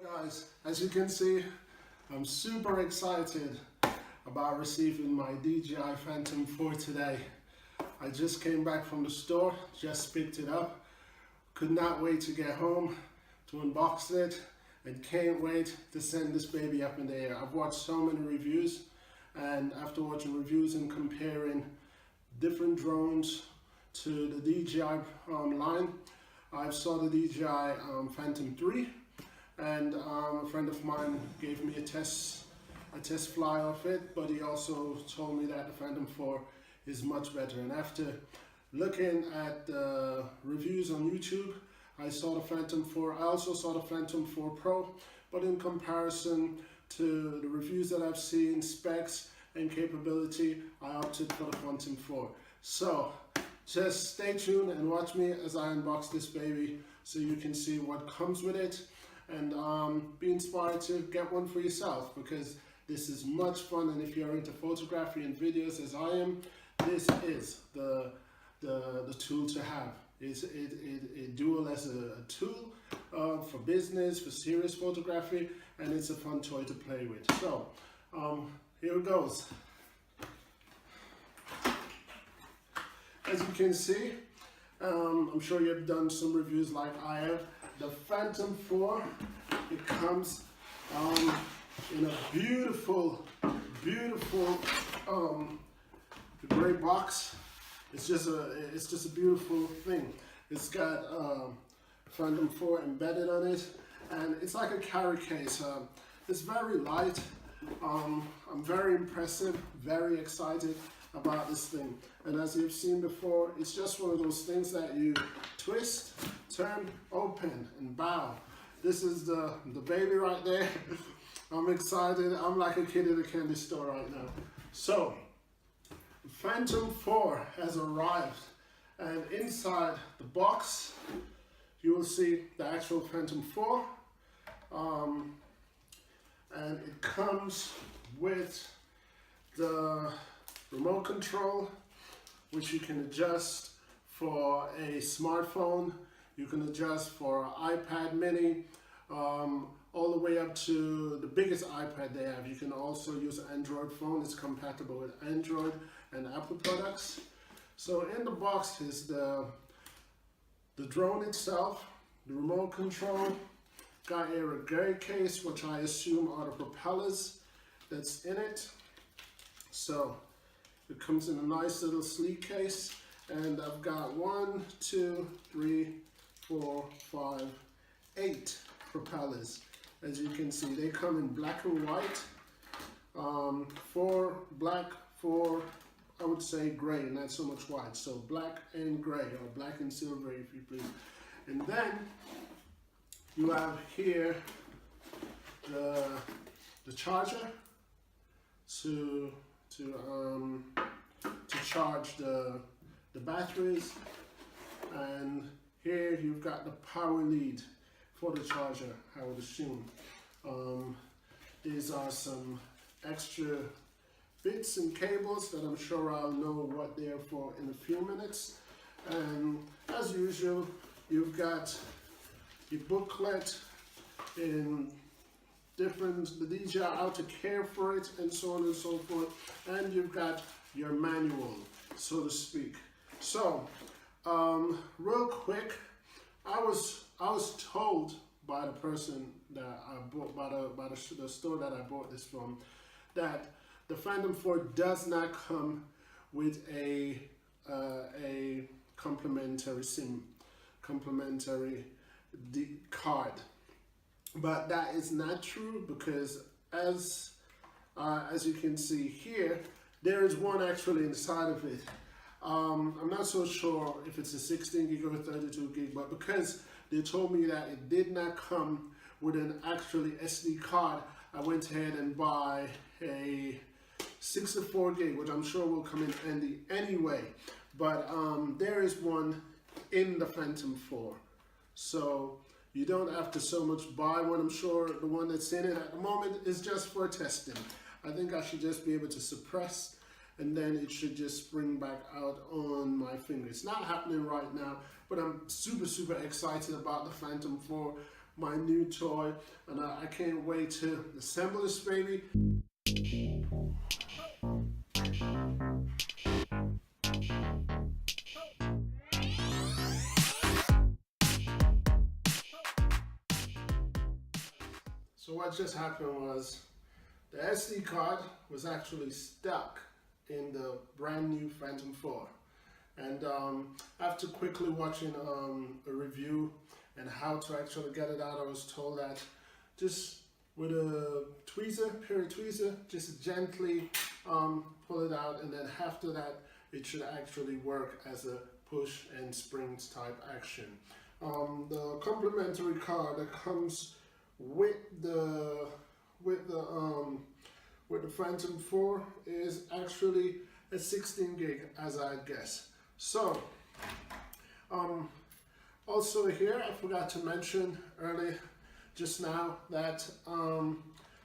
Hello guys, as you can see, I'm super excited about receiving my DJI Phantom 4 today. I just came back from the store, just picked it up, could not wait to get home to unbox it, and can't wait to send this baby up in the air. I've watched so many reviews, and after watching reviews and comparing different drones to the DJI line, I saw the DJI Phantom 3, and a friend of mine gave me a test fly of it, but he also told me that the Phantom 4 is much better. And after looking at the reviews on YouTube, I saw the Phantom 4. I also saw the Phantom 4 Pro, but in comparison to the reviews that I've seen, specs and capability, I opted for the Phantom 4. So just stay tuned and watch me as I unbox this baby so you can see what comes with it, and be inspired to get one for yourself, because this is much fun. And if you're into photography and videos as I am, this is the tool to have. It's a dual as a tool for business, for serious photography, and it's a fun toy to play with. So here it goes. As you can see, I'm sure you've done some reviews like I have. The Phantom 4, it comes in a beautiful gray box. It's just a beautiful thing. It's got Phantom 4 embedded on it, and it's like a carry case. It's very light. I'm very impressive, very excited about this thing. And as you've seen before, it's just one of those things that you twist, turn, open, and bow. This is the baby right there. I'm excited. I'm like a kid at a candy store right now. So Phantom 4 has arrived, and inside the box you will see the actual Phantom 4, and it comes with the remote control, which you can adjust for a smartphone, you can adjust for an iPad mini, all the way up to the biggest iPad they have. You can also use an Android phone. It's compatible with Android and Apple products. So in the box is the drone itself, the remote control, got a gray case, which I assume are the propellers that's in it. So it comes in a nice little sleek case, and I've got 1, 2, 3, 4, 5, 8 propellers. As you can see, they come in black and white, 4 black, 4 I would say gray, not so much white. So black and gray, or black and silver if you please. And then you have here the charger to charge the batteries, and here you've got the power lead for the charger, I would assume. These are some extra bits and cables that I'm sure I'll know what they're for in a few minutes. And as usual, you've got your booklet in the DJI, how to care for it, and so on and so forth. And you've got your manual, so to speak. So, real quick, I was told by the person that I bought, by the store that I bought this from, that the Phantom 4 does not come with a complimentary card. But that is not true, because as you can see here, there is one actually inside of it. I'm not so sure if it's a 16 gig or 32 gig, but because they told me that it did not come with an actually SD card, I went ahead and buy a 64 gig, which I'm sure will come in handy anyway. But there is one in the Phantom 4, so you don't have to so much buy one. I'm sure the one that's in it at the moment is just for testing. I think I should just be able to suppress, and then it should just spring back out on my finger. It's not happening right now, but I'm super excited about the Phantom 4. my new toy, and I can't wait to assemble this baby. So what just happened was the SD card was actually stuck in the brand new Phantom 4. And after quickly watching a review and how to actually get it out, I was told that just with a tweezer, period tweezer, just gently pull it out, and then after that it should actually work as a push and springs type action. The complimentary card that comes with the Phantom 4 is actually a 16 gig, as I guess. So also here I forgot to mention earlier just now that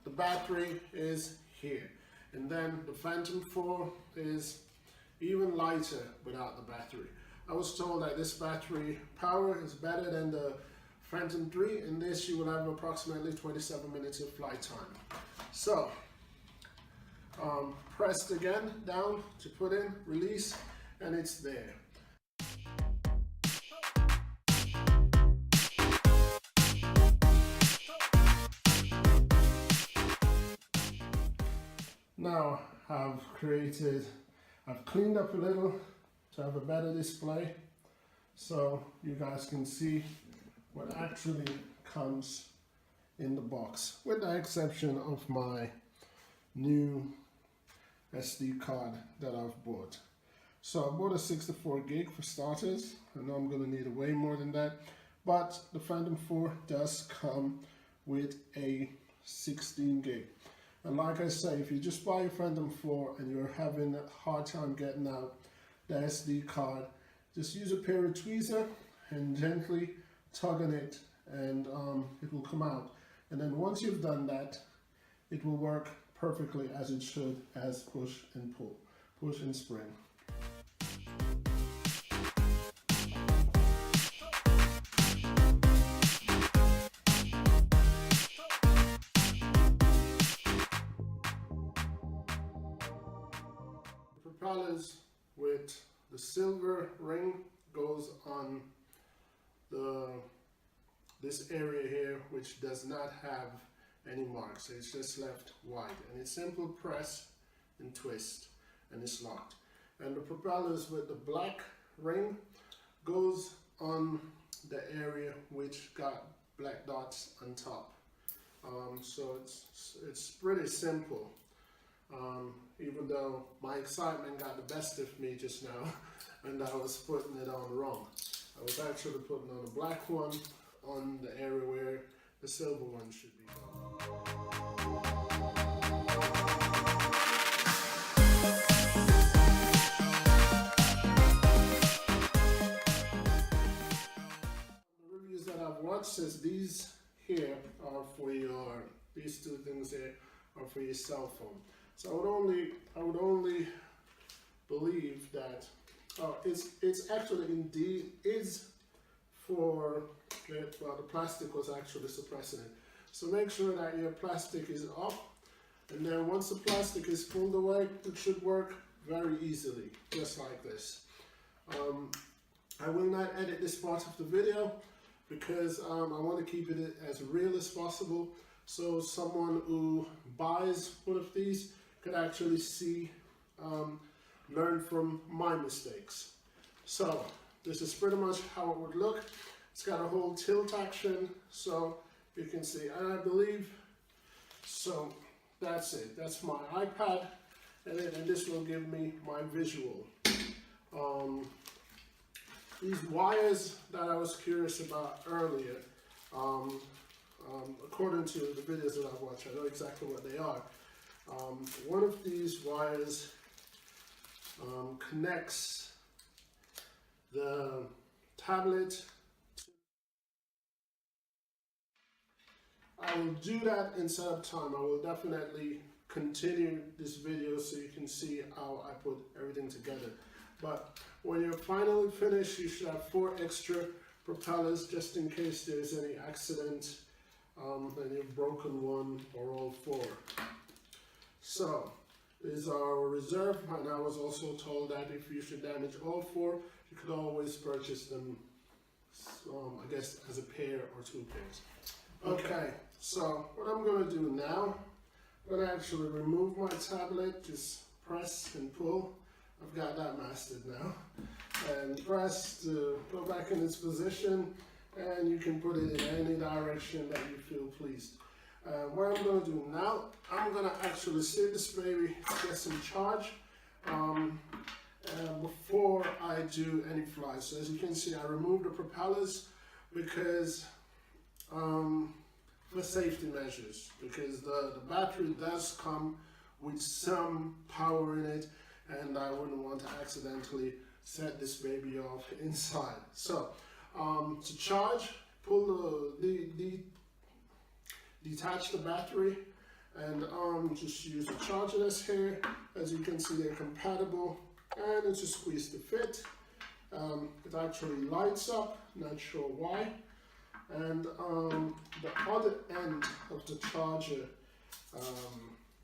the battery is here, and then the Phantom 4 is even lighter without the battery. I was told that this battery power is better than the Phantom 3, and this you will have approximately 27 minutes of flight time. So pressed again down to put in, release, and it's there. Now I've cleaned up a little to have a better display, so you guys can see what actually comes in the box, with the exception of my new SD card that I've bought. So I bought a 64 gig for starters. I know I'm going to need way more than that, but the Phantom 4 does come with a 16 gig. And like I say, if you just buy a Phantom 4 and you're having a hard time getting out the SD card, just use a pair of tweezer and gently tug on it, and it will come out. And then once you've done that, it will work perfectly as it should, as push and pull, push and spring. The propellers with the silver ring goes on this area here, which does not have any marks, so it's just left white, and it's simple press and twist and it's locked. And the propellers with the black ring goes on the area which got black dots on top. So it's pretty simple, even though my excitement got the best of me just now and I was putting it on wrong. I was actually putting on a black one on the area where the silver one should be done. The reviews that I've watched says these here are for these two things here are for your cell phone. So I would only believe that it's actually indeed is for, well, the plastic was actually suppressing it. So make sure that your plastic is up, and then once the plastic is pulled away, it should work very easily, just like this. I will not edit this part of the video because I want to keep it as real as possible, so someone who buys one of these could actually see, learn from my mistakes. So this is pretty much how it would look. It's got a whole tilt action, so you can see, and I believe, so that's it. That's my iPad, and this will give me my visual. These wires that I was curious about earlier, according to the videos that I've watched, I know exactly what they are. One of these wires connects the tablet. I will do that in setup time. I will definitely continue this video so you can see how I put everything together. But when you're finally finished, you should have 4 extra propellers just in case there's any accident and you've broken one or all four. So these are reserve, and I was also told that if you should damage all four, you could always purchase them, I guess, as a pair or two pairs. Okay, so what I'm going to do now, I'm going to actually remove my tablet, just press and pull. I've got that mastered now. And press to go back in its position, and you can put it in any direction that you feel pleased. What I'm going to do now, I'm going to actually see this baby get some charge before I do any flies. So as you can see, I removed the propellers because for safety measures, because the battery does come with some power in it, and I wouldn't want to accidentally set this baby off inside. So to charge, pull detach the battery, and just use the chargerless here. As you can see, they're compatible, and it's a squeeze to fit. It actually lights up, not sure why. And the other end of the charger,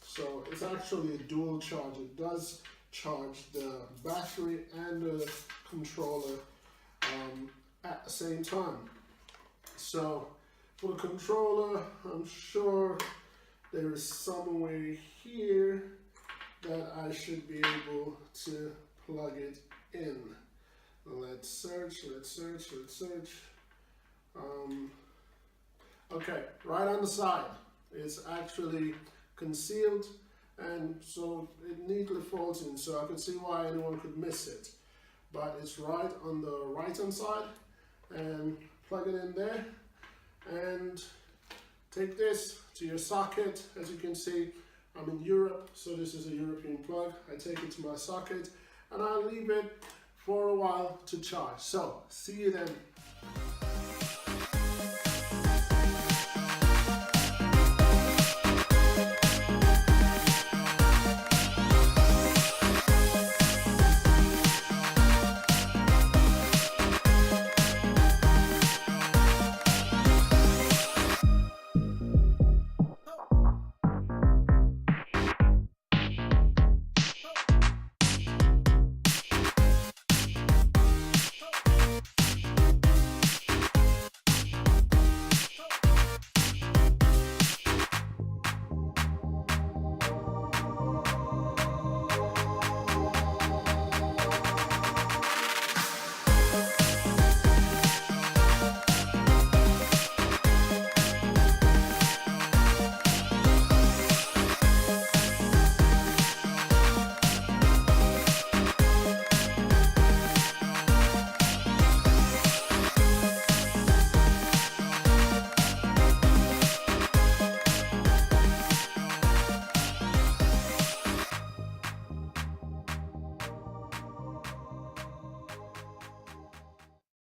so it's actually a dual charge. It does charge the battery and the controller at the same time. So for the controller, I'm sure there is somewhere here that I should be able to plug it in. Let's search. Okay, right on the side. It's actually concealed, and so it neatly folds in, so I can see why anyone could miss it. But it's right on the right hand side, and plug it in there, and take this to your socket. As you can see, I'm in Europe, so this is a European plug. I take it to my socket, and I leave it for a while to charge. So, see you then.